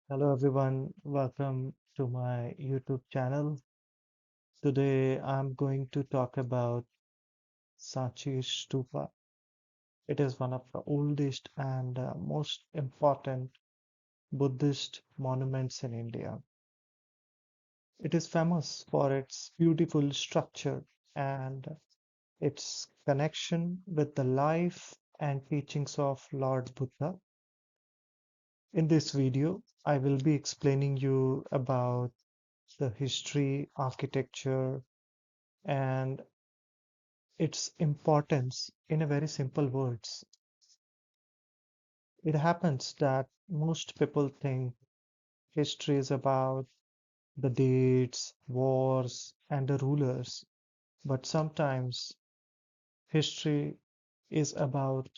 Hello everyone, welcome to my YouTube channel. Today I'm going to talk about Sanchi Stupa. It is one of the oldest and most important Buddhist monuments in India. It is famous for its beautiful structure and its connection with the life and teachings of Lord Buddha. In this video, I will be explaining you about the history, architecture, and its importance in a very simple words. It happens that most people think history is about the dates, wars, and the rulers, but sometimes history is about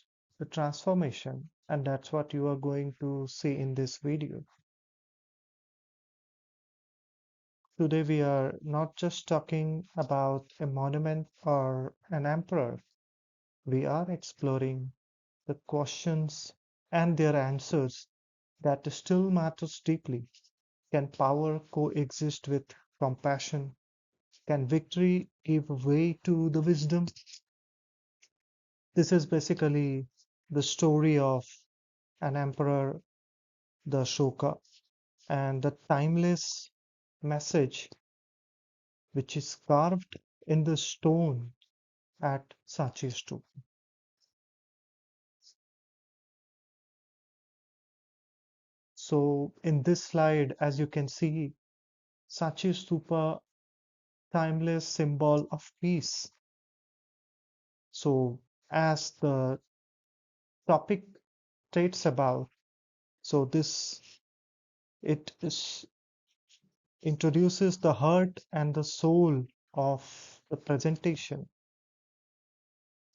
the transformation, and that's what you are going to see in this video. Today, we are not just talking about a monument or an emperor, we are exploring the questions and their answers that still matters deeply. Can power coexist with compassion? Can victory give way to the wisdom? This is basically the story of an emperor, the Ashoka, and the timeless message which is carved in the stone at Sanchi Stupa. So in this slide, as you can see, Sanchi Stupa, timeless symbol of peace. So as the topic states about, so this it is introduces the heart and the soul of the presentation.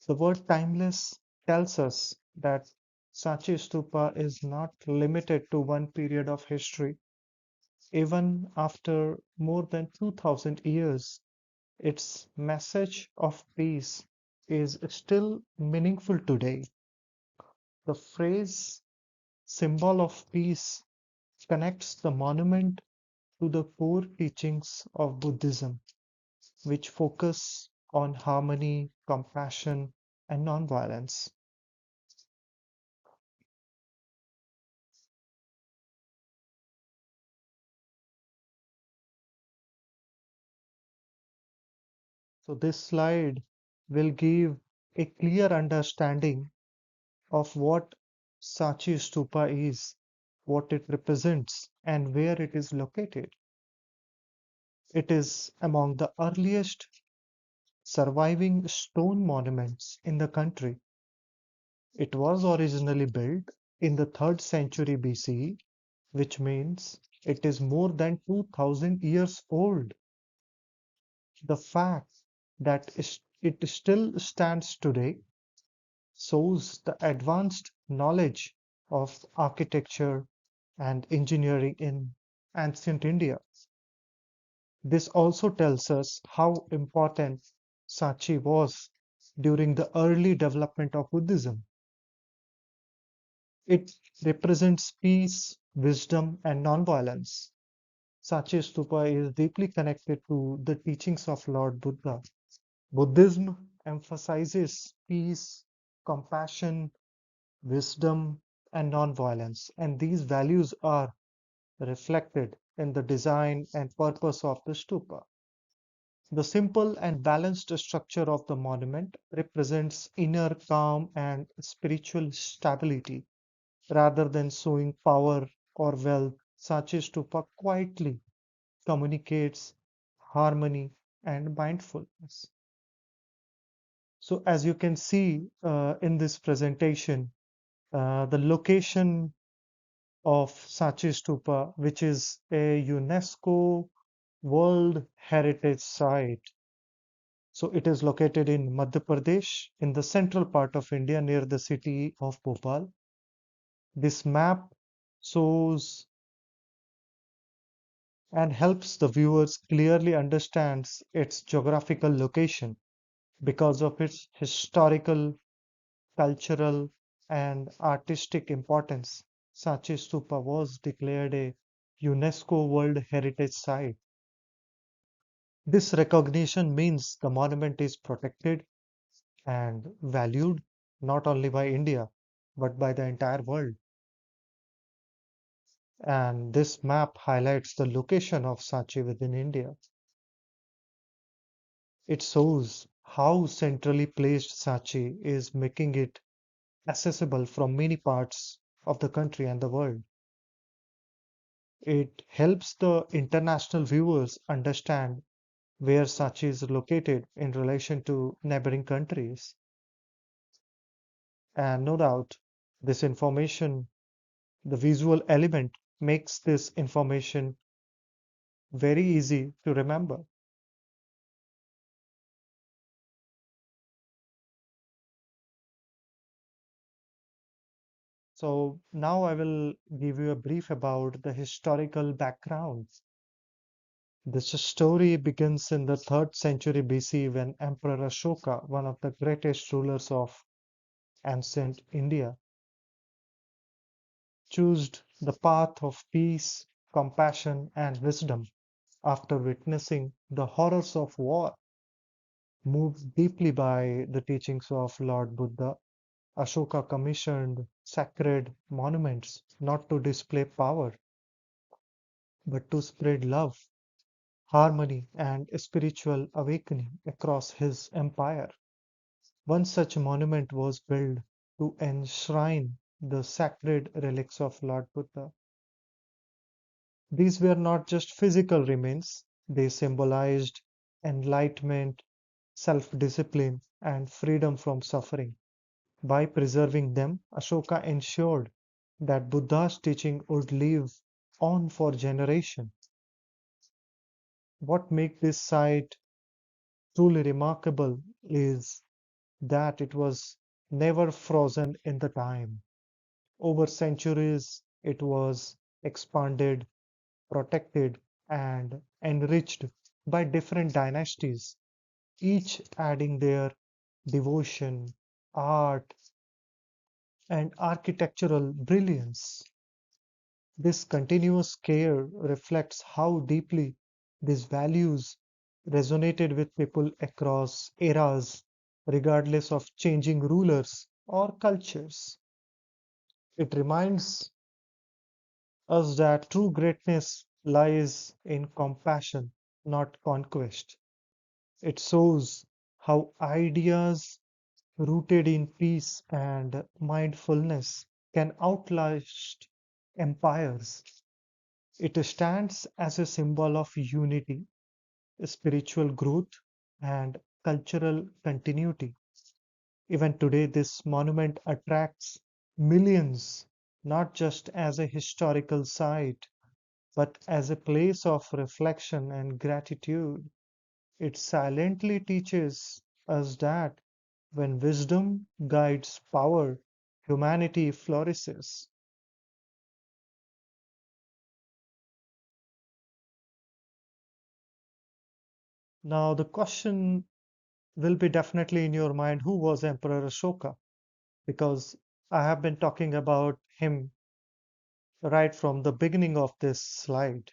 The word timeless tells us that Sachi Stupa is not limited to one period of history. Even after more than 2000 years, its message of peace is still meaningful today. The phrase symbol of peace connects the monument to the core teachings of Buddhism, which focus on harmony, compassion, and nonviolence. So, this slide will give a clear understanding of what Sachi Stupa is, what it represents, and where it is located. It is among the earliest surviving stone monuments in the country. It was originally built in the 3rd century BCE, which means it is more than 2000 years old. The fact that it still stands today shows the advanced knowledge of architecture and engineering in ancient India. This also tells us how important Sanchi was during the early development of Buddhism. It represents peace, wisdom, and nonviolence. Sanchi Stupa is deeply connected to the teachings of Lord Buddha. Buddhism emphasizes peace, compassion, wisdom, and nonviolence, and these values are reflected in the design and purpose of the stupa. The simple and balanced structure of the monument represents inner calm and spiritual stability rather than showing power or wealth. Sachi Stupa quietly communicates harmony and mindfulness. So, as you can see in this presentation, the location of Sanchi Stupa, which is a UNESCO World Heritage Site. So it is located in Madhya Pradesh in the central part of India near the city of Bhopal. This map shows and helps the viewers clearly understands its geographical location because of its historical, cultural, and artistic importance. Sanchi Stupa was declared a UNESCO World Heritage Site. This recognition means the monument is protected and valued not only by India but by the entire world. And this map highlights the location of Sanchi within India. It shows how centrally placed Sanchi is, making it accessible from many parts of the country and the world. It helps the international viewers understand where Sanchi is located in relation to neighboring countries. And no doubt, this information, the visual element, makes this information very easy to remember. So now I will give you a brief about the historical background. This story begins in the 3rd century BC when Emperor Ashoka, one of the greatest rulers of ancient India, chose the path of peace, compassion, and wisdom after witnessing the horrors of war. Moved deeply by the teachings of Lord Buddha, Ashoka commissioned sacred monuments not to display power, but to spread love, harmony, and spiritual awakening across his empire. One such monument was built to enshrine the sacred relics of Lord Buddha. These were not just physical remains, they symbolized enlightenment, self discipline, and freedom from suffering. By preserving them, Ashoka ensured that Buddha's teaching would live on for generations. What makes this site truly remarkable is that it was never frozen in the time. Over centuries, it was expanded, protected, and enriched by different dynasties, each adding their devotion, art, and architectural brilliance. This continuous care reflects how deeply these values resonated with people across eras, regardless of changing rulers or cultures. It reminds us that true greatness lies in compassion, not conquest. It shows how ideas rooted in peace and mindfulness can outlast empires. It stands as a symbol of unity, spiritual growth, and cultural continuity. Even today, this monument attracts millions, not just as a historical site, but as a place of reflection and gratitude. It silently teaches us that when wisdom guides power, humanity flourishes. Now, the question will be definitely in your mind, who was Emperor Ashoka? Because I have been talking about him right from the beginning of this slide.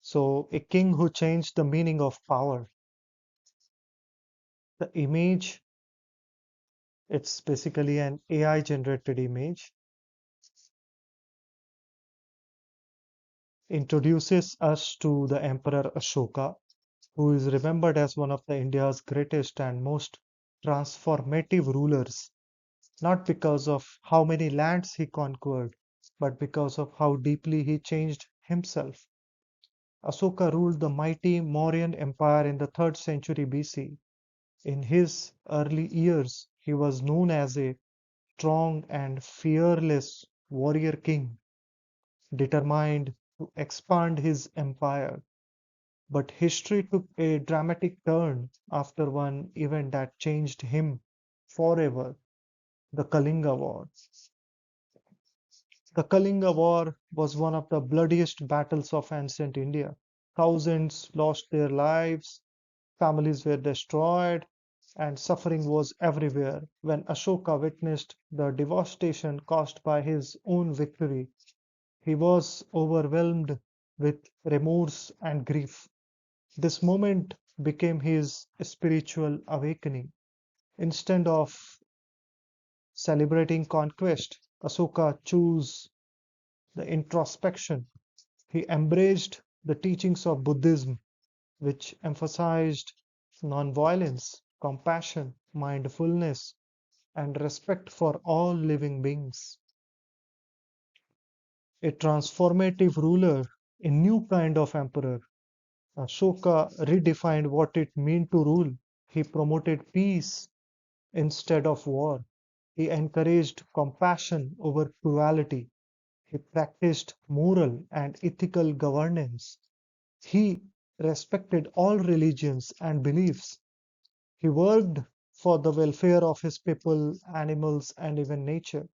So, a king who changed the meaning of power. The image, it's basically an AI generated image, introduces us to the Emperor Ashoka, who is remembered as one of the India's greatest and most transformative rulers, not because of how many lands he conquered, but because of how deeply he changed himself. Asoka ruled the mighty Mauryan Empire in the 3rd century BC. In his early years, he was known as a strong and fearless warrior king, determined to expand his empire. But history took a dramatic turn after one event that changed him forever, the Kalinga War. The Kalinga War was one of the bloodiest battles of ancient India. Thousands lost their lives, families were destroyed, and suffering was everywhere. When Ashoka witnessed the devastation caused by his own victory, he was overwhelmed with remorse and grief. This moment became his spiritual awakening. Instead of celebrating conquest, Ashoka chose the introspection. He embraced the teachings of Buddhism, which emphasized nonviolence, compassion, mindfulness, and respect for all living beings. A transformative ruler, a new kind of emperor. Ashoka redefined what it meant to rule. He promoted peace instead of war. He encouraged compassion over cruelty. He practiced moral and ethical governance. He respected all religions and beliefs. He worked for the welfare of his people, animals, and even nature.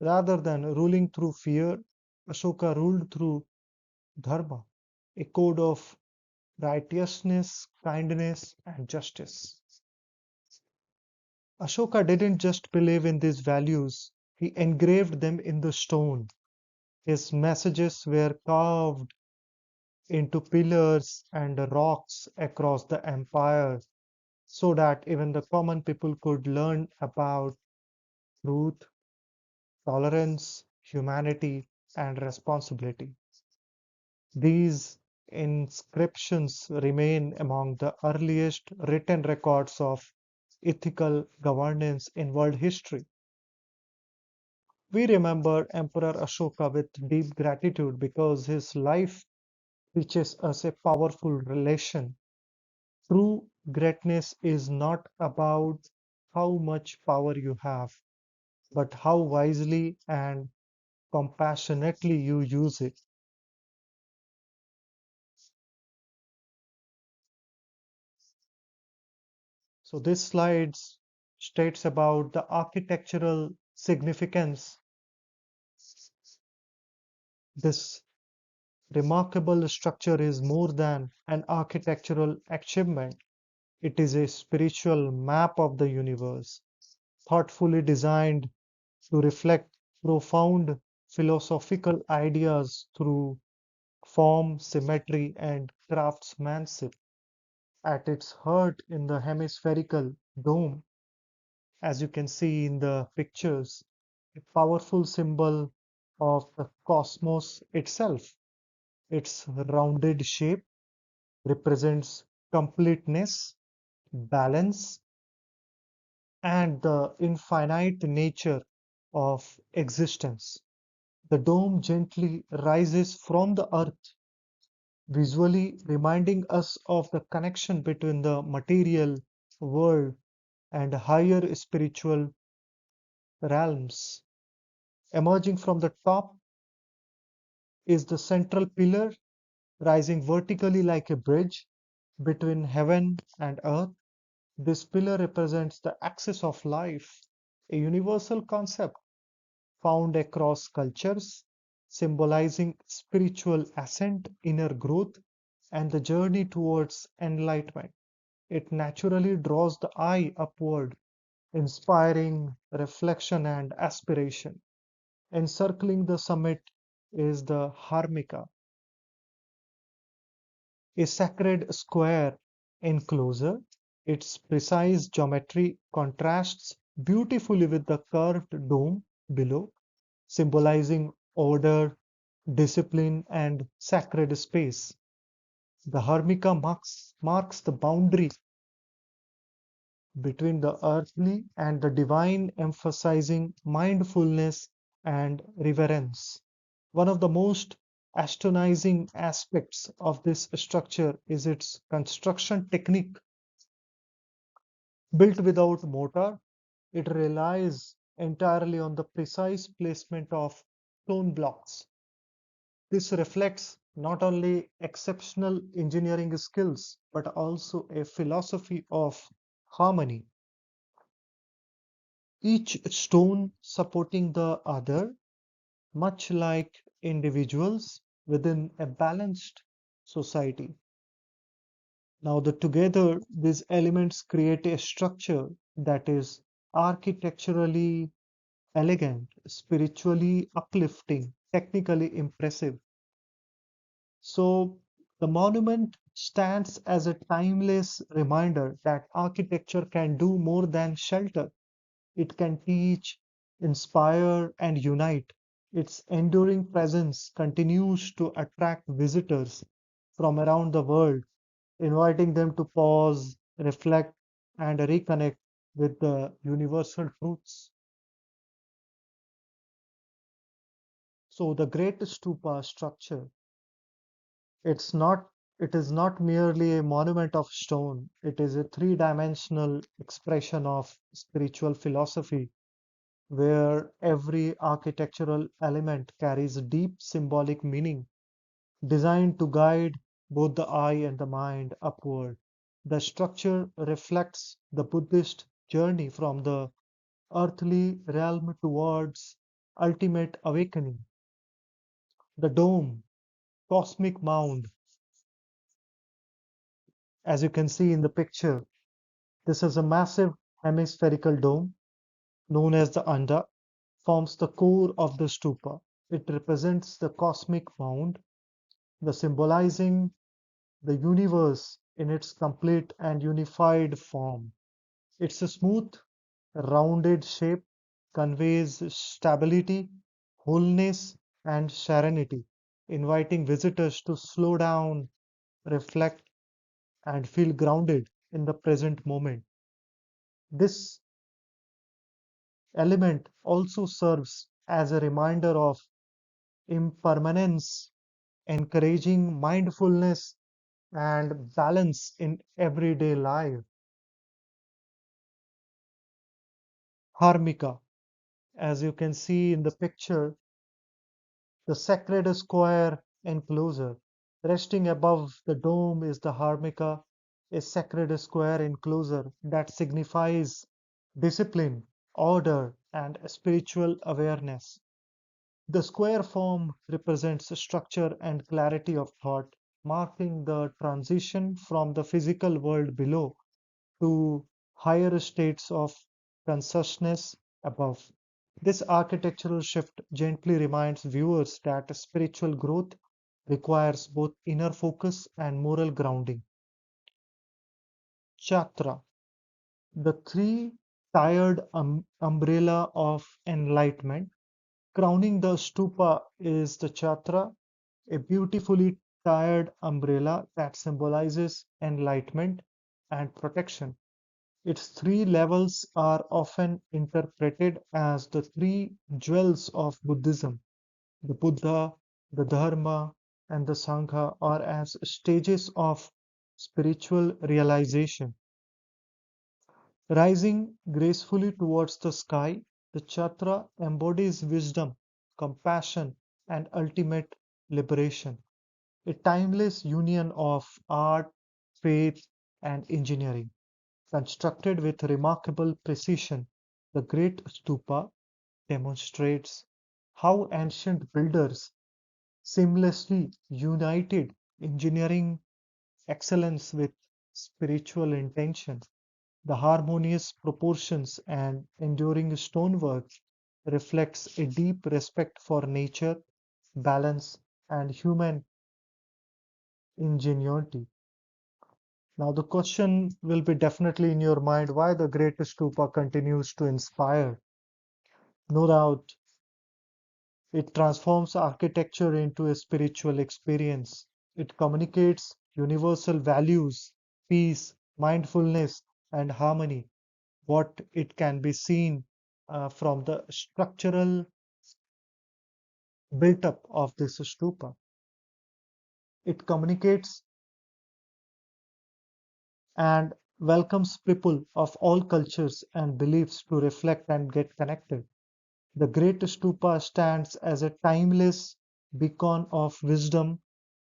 Rather than ruling through fear, Ashoka ruled through dharma, a code of righteousness, kindness, and justice. Ashoka didn't just believe in these values, he engraved them in the stone. His messages were carved into pillars and rocks across the empire so that even the common people could learn about truth, tolerance, humanity, and responsibility. These inscriptions remain among the earliest written records of ethical governance in world history. We remember Emperor Ashoka with deep gratitude because his life teaches us a powerful relation. True greatness is not about how much power you have, but how wisely and compassionately you use it. So this slide states about the architectural significance. This remarkable structure is more than an architectural achievement. It is a spiritual map of the universe, thoughtfully designed to reflect profound philosophical ideas through form, symmetry, and craftsmanship. At its heart in the hemispherical dome, as you can see in the pictures, a powerful symbol of the cosmos itself. Its rounded shape represents completeness, balance, and the infinite nature of existence. The dome gently rises from the earth, visually reminding us of the connection between the material world and higher spiritual realms. Emerging from the top is the central pillar, rising vertically like a bridge between heaven and earth. This pillar represents the axis of life, a universal concept found across cultures, symbolizing spiritual ascent, inner growth, and the journey towards enlightenment. It naturally draws the eye upward, inspiring reflection and aspiration. Encircling the summit is the Harmika, a sacred square enclosure. Its precise geometry contrasts beautifully with the curved dome below, symbolizing order, discipline, and sacred space. The Harmika marks the boundary between the earthly and the divine, emphasizing mindfulness and reverence. One of the most astonishing aspects of this structure is its construction technique. Built without mortar, it relies entirely on the precise placement of stone blocks. This reflects not only exceptional engineering skills but also a philosophy of harmony, each stone supporting the other, much like individuals within a balanced society. Now, together, these elements create a structure that is architecturally elegant, spiritually uplifting, technically impressive. So, the monument stands as a timeless reminder that architecture can do more than shelter. It can teach, inspire, and unite. Its enduring presence continues to attract visitors from around the world, inviting them to pause, reflect, and reconnect with the universal truths. So the great stupa structure, it's not it is not merely a monument of stone, it is a three-dimensional expression of spiritual philosophy where every architectural element carries deep symbolic meaning designed to guide both the eye and the mind upward. The structure reflects the Buddhist journey from the earthly realm towards ultimate awakening. The dome, cosmic mound, as you can see in the picture, this is a massive hemispherical dome known as the Anda, forms the core of the stupa. It represents the cosmic mound, the symbolizing the universe in its complete and unified form. Its smooth, rounded shape conveys stability, wholeness, and serenity, inviting visitors to slow down, reflect, and feel grounded in the present moment. This element also serves as a reminder of impermanence, encouraging mindfulness and balance in everyday life. Harmika, as you can see in the picture, the sacred square enclosure. Resting above the dome is the Harmika, a sacred square enclosure that signifies discipline, order, and spiritual awareness. The square form represents structure and clarity of thought, marking the transition from the physical world below to higher states of consciousness above. This architectural shift gently reminds viewers that spiritual growth requires both inner focus and moral grounding. Chatra, the three-tiered umbrella of enlightenment. Crowning the stupa is the chatra, a beautifully tiered umbrella that symbolizes enlightenment and protection. Its three levels are often interpreted as the three jewels of Buddhism: the Buddha, the Dharma, and the Sangha, or as stages of spiritual realization. Rising gracefully towards the sky, the chatra embodies wisdom, compassion, and ultimate liberation, a timeless union of art, faith, and engineering. Constructed with remarkable precision, the Great Stupa demonstrates how ancient builders seamlessly united engineering excellence with spiritual intention. The harmonious proportions and enduring stonework reflects a deep respect for nature, balance, and human ingenuity. Now, the question will be definitely in your mind why the Great Stupa continues to inspire. No doubt, it transforms architecture into a spiritual experience. It communicates universal values, peace, mindfulness, and harmony. What it can be seen from the structural built-up of this stupa. It communicates and welcomes people of all cultures and beliefs to reflect and get connected. The Great Stupa stands as a timeless beacon of wisdom,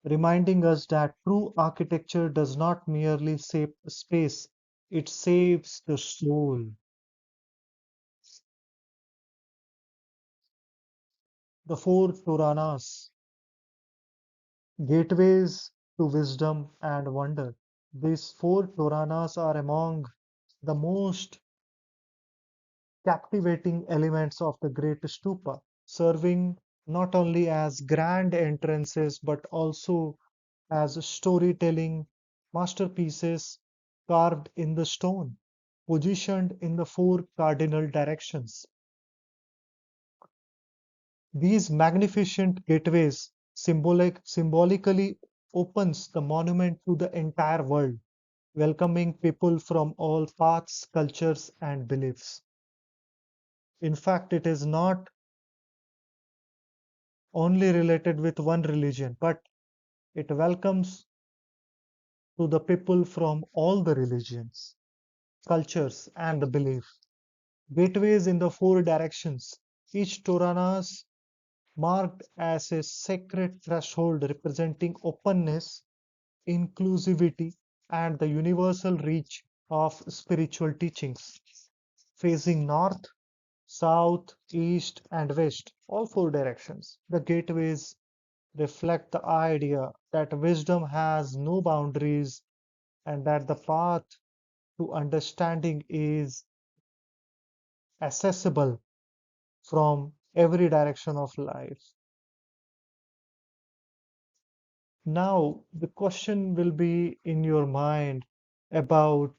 reminding us that true architecture does not merely save space, it saves the soul. The four Puranas, gateways to wisdom and wonder. These four Puranas are among the most captivating elements of the Great Stupa, serving not only as grand entrances but also as storytelling masterpieces carved in the stone, positioned in the four cardinal directions. These magnificent gateways symbolically opens the monument to the entire world, welcoming people from all paths, cultures, and beliefs. In fact, it is not only related with one religion, but it welcomes to the people from all the religions, cultures, and the belief. Gateways in the four directions, each Toranas marked as a sacred threshold representing openness, inclusivity, and the universal reach of spiritual teachings. Facing north, south, east, and west, all four directions, the gateways reflect the idea that wisdom has no boundaries and that the path to understanding is accessible from every direction of life. Now, the question will be in your mind about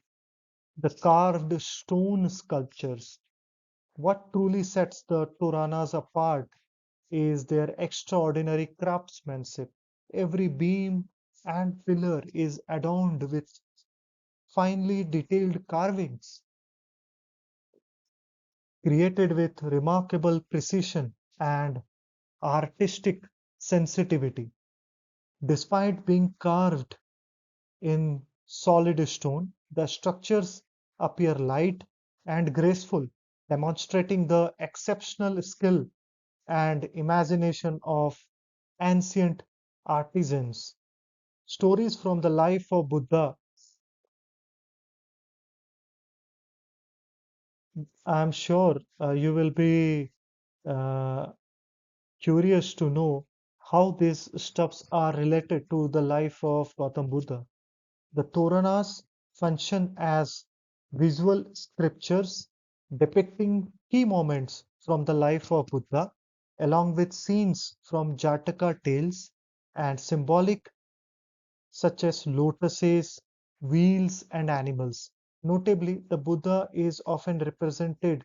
the carved stone sculptures. What truly sets the Puranas apart is their extraordinary craftsmanship. Every beam and pillar is adorned with finely detailed carvings, created with remarkable precision and artistic sensitivity. Despite being carved in solid stone, the structures appear light and graceful, demonstrating the exceptional skill and imagination of ancient artisans. Stories from the life of Buddha. I'm sure you will be uh, curious to know how these stuffs are related to the life of Gautam Buddha. The Toranas function as visual scriptures depicting key moments from the life of Buddha, along with scenes from Jataka tales and symbolic such as lotuses, wheels, and animals. Notably, the Buddha is often represented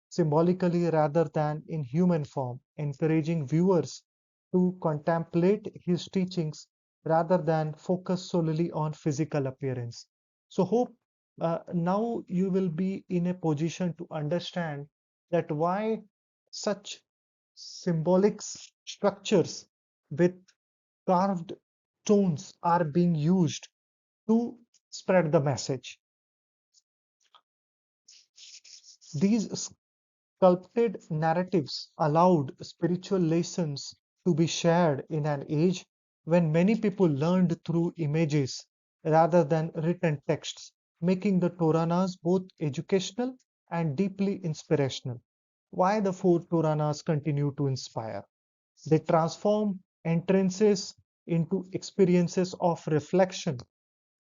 symbolically rather than in human form, encouraging viewers to contemplate his teachings rather than focus solely on physical appearance. So, hope now you will be in a position to understand that why such symbolic structures with carved stones are being used to spread the message. These sculpted narratives allowed spiritual lessons to be shared in an age when many people learned through images rather than written texts, making the Puranas both educational and deeply inspirational. Why the four Puranas continue to inspire? They transform entrances into experiences of reflection.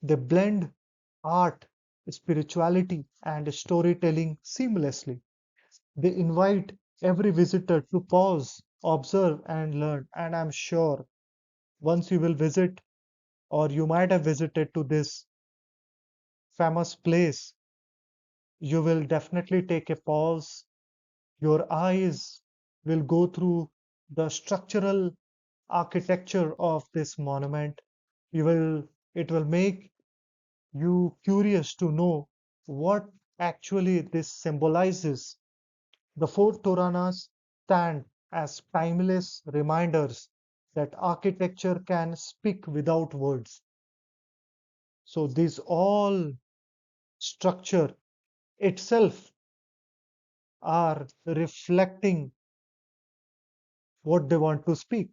They blend art, spirituality, and storytelling seamlessly. They invite every visitor to pause, observe, and learn. And I'm sure once you will visit, or you might have visited to this famous place, you will definitely take a pause. Your eyes will go through the structural architecture of this monument. You will, it will make you curious to know what actually this symbolizes. The four Toranas stand as timeless reminders that architecture can speak without words. So these all structure itself are reflecting what they want to speak.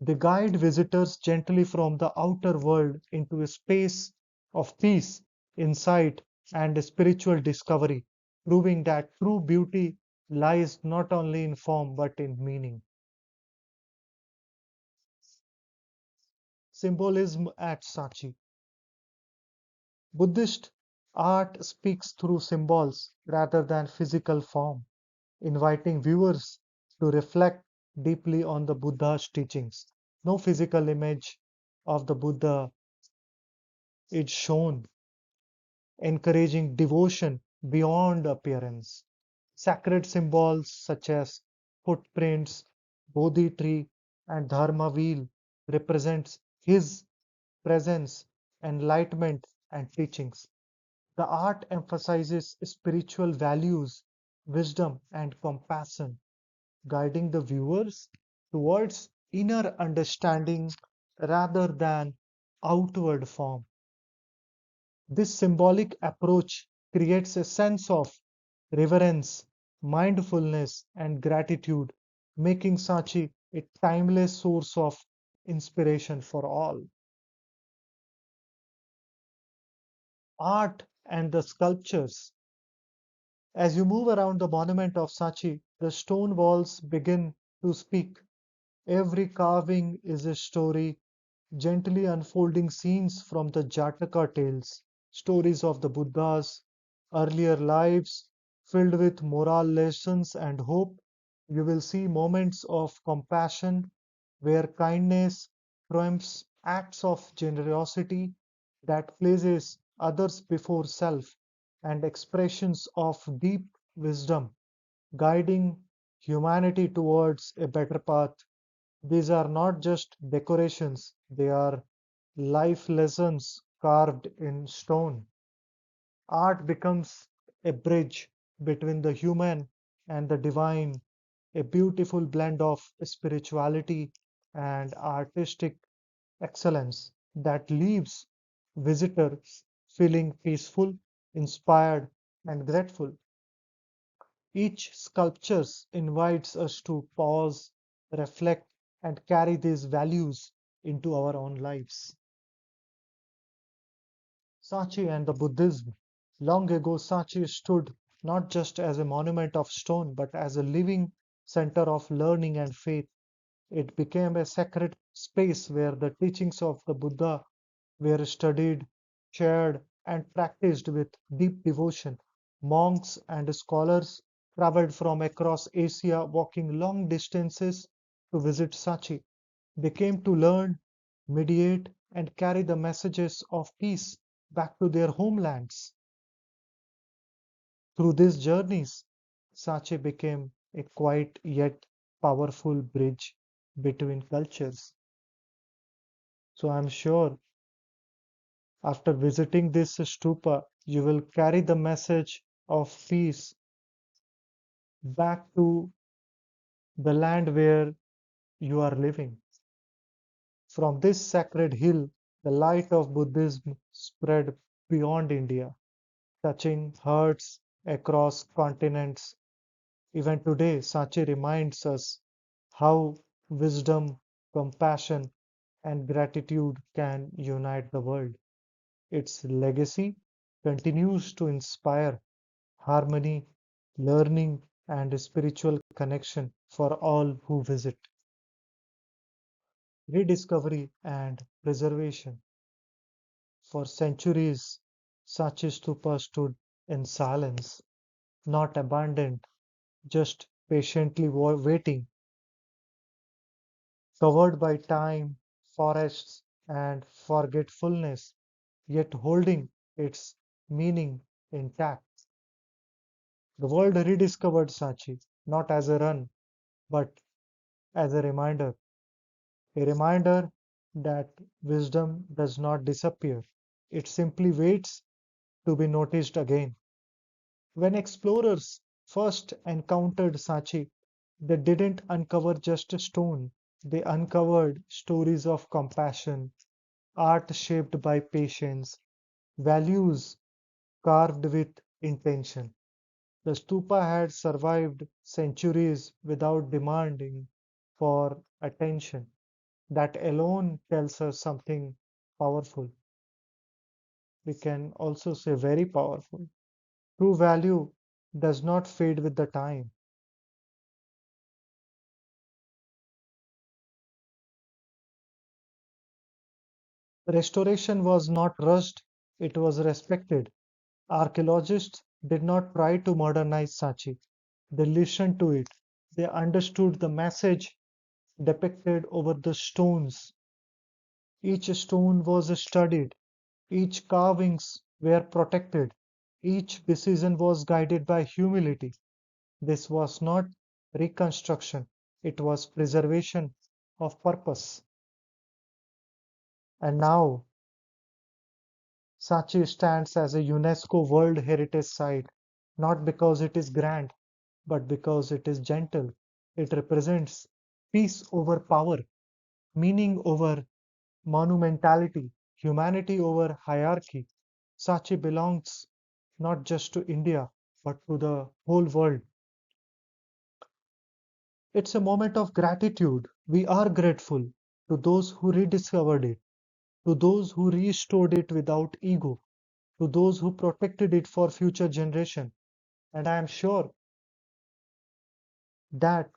They guide visitors gently from the outer world into a space of peace, insight, and spiritual discovery, proving that true beauty lies not only in form but in meaning. Symbolism at Sanchi. Buddhist art speaks through symbols rather than physical form, inviting viewers to reflect deeply on the Buddha's teachings. No physical image of the Buddha is shown, encouraging devotion beyond appearance. Sacred symbols such as footprints, Bodhi tree, and Dharma wheel represents his presence, enlightenment, and teachings. The art emphasizes spiritual values, wisdom, and compassion, guiding the viewers towards inner understanding rather than outward form. This symbolic approach creates a sense of reverence, mindfulness, and gratitude, making Sachi a timeless source of inspiration for all. Art and the sculptures. As you move around the monument of Sachi, the stone walls begin to speak. Every carving is a story, gently unfolding scenes from the Jataka tales, stories of the Buddha's earlier lives, filled with moral lessons and hope. You will see moments of compassion where kindness triumphs, acts of generosity that places others before self, and expressions of deep wisdom guiding humanity towards a better path. These are not just decorations, they are life lessons carved in stone. Art becomes a bridge between the human and the divine, a beautiful blend of spirituality and artistic excellence that leaves visitors feeling peaceful, inspired, and grateful. Each sculpture invites us to pause, reflect, and carry these values into our own lives. Sachi and the Buddhism. Long ago, Sachi stood not just as a monument of stone, but as a living center of learning and faith. It became a sacred space where the teachings of the Buddha were studied, shared, and practiced with deep devotion. Monks and scholars traveled from across Asia, walking long distances to visit Sachi. They came to learn, mediate, and carry the messages of peace back to their homelands. Through these journeys, Sachi became a quiet yet powerful bridge between cultures. So I'm sure after visiting this stupa, you will carry the message of peace back to the land where you are living. From this sacred hill, the light of Buddhism spread beyond India, touching hearts across continents. Even today, Sachi reminds us how wisdom, compassion, and gratitude can unite the world. Its legacy continues to inspire harmony, learning, and spiritual connection for all who visit. Rediscovery and preservation. For centuries, Sachi Stupa stood in silence, not abandoned, just patiently waiting, covered by time, forests, and forgetfulness, yet holding its meaning intact. The world rediscovered Sachi, not as a run, but as a reminder that wisdom does not disappear. It simply waits to be noticed again. When explorers first encountered Sachi, they didn't uncover just a stone, they uncovered stories of compassion, art shaped by patience, values carved with intention. The stupa had survived centuries without demanding for attention. That alone tells us something powerful. We can also say very powerful. True value does not fade with the time. Restoration was not rushed. It was respected. Archaeologists did not try to modernize Sanchi. They listened to it. They understood the message depicted over the stones. Each stone was studied, each carvings were protected, each decision was guided by humility. This was not reconstruction, it was preservation of purpose. And now, Sanchi stands as a UNESCO World Heritage Site, not because it is grand, but because it is gentle. It represents peace over power, meaning over monumentality, humanity over hierarchy. Sachi belongs not just to India, but to the whole world. It's a moment of gratitude. We are grateful to those who rediscovered it, to those who restored it without ego, to those who protected it for future generation. And I am sure that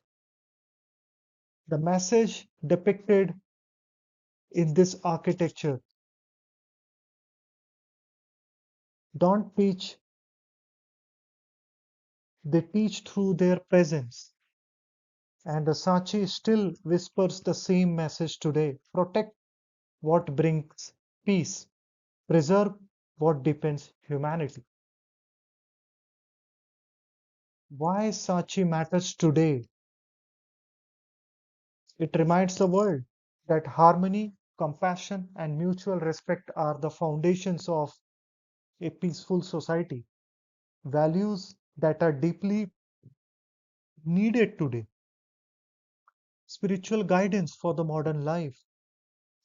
the message depicted in this architecture don't teach, they teach through their presence. And the Sachi still whispers the same message today. Protect what brings peace, preserve what deepens humanity. Why Sachi matters today? It reminds the world that harmony, compassion, and mutual respect are the foundations of a peaceful society, values that are deeply needed today. Spiritual guidance for the modern life.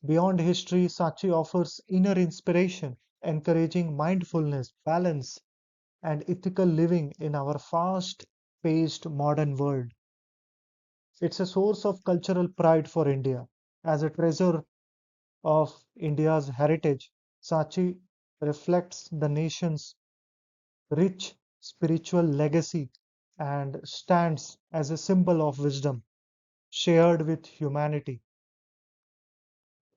Beyond history, Sachi offers inner inspiration, encouraging mindfulness, balance, and ethical living in our fast paced modern world. It's a source of cultural pride for India. As a treasure of India's heritage, Sachi reflects the nation's rich spiritual legacy and stands as a symbol of wisdom shared with humanity.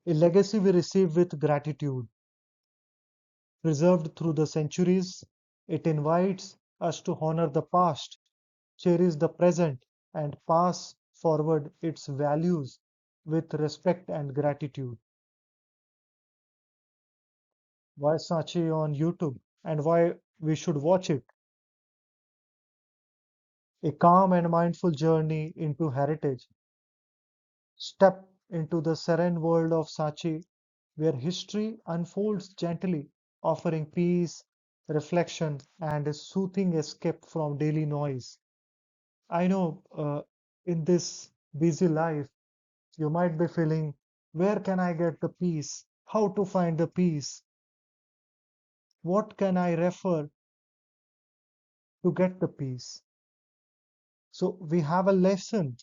A legacy we receive with gratitude. Preserved through the centuries, it invites us to honor the past, cherish the present, and pass forward its values with respect and gratitude. Why Sachi on YouTube and why we should watch it? A calm and mindful journey into heritage. Step into the serene world of Sachi, where history unfolds gently, offering peace, reflection, and a soothing escape from daily noise. I know in this busy life, you might be feeling, where can I get the peace? How to find the peace? What can I refer to get the peace? So we have a lesson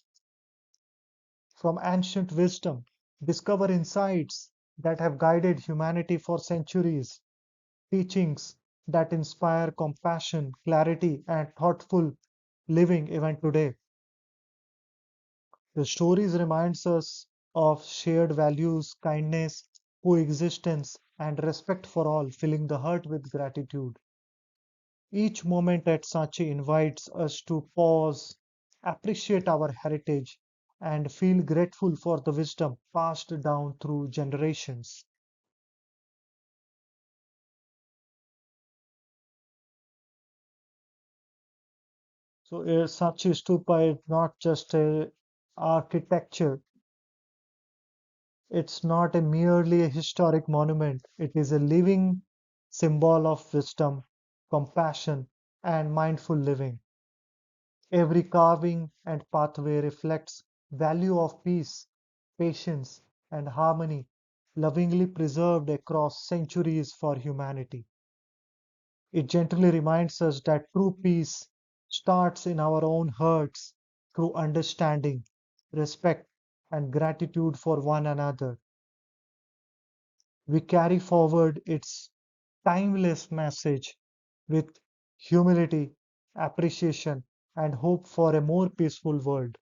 from ancient wisdom, discover insights that have guided humanity for centuries, teachings that inspire compassion, clarity, and thoughtful living even today. The stories reminds us of shared values, kindness, coexistence, and respect for all, filling the heart with gratitude. Each moment at Sachi invites us to pause, appreciate our heritage, and feel grateful for the wisdom passed down through generations. So, Sachi Stupa is not just a architecture, it's not a merely a historic monument, it is a living symbol of wisdom, compassion, and mindful living. Every carving and pathway reflects value of peace, patience, and harmony, lovingly preserved across centuries for humanity. It gently reminds us that true peace starts in our own hearts through understanding, respect, and gratitude for one another. We carry forward its timeless message with humility, appreciation, and hope for a more peaceful world.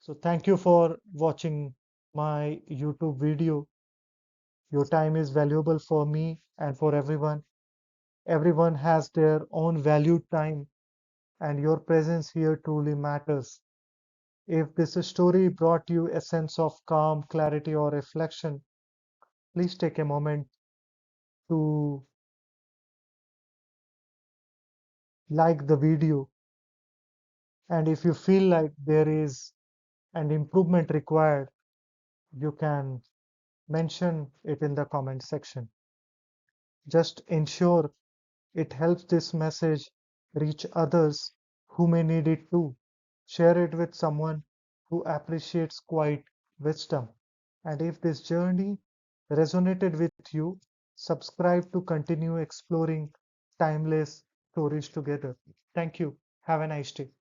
So, thank you for watching my YouTube video. Your time is valuable for me and for everyone. Everyone has their own valued time, and your presence here truly matters. If this story brought you a sense of calm, clarity, or reflection, please take a moment to like the video. And if you feel like there is an improvement required, you can mention it in the comment section. Just ensure it helps this message reach others who may need it too. Share it with someone who appreciates quiet wisdom. And if this journey resonated with you, subscribe to continue exploring timeless stories together. Thank you. Have a nice day.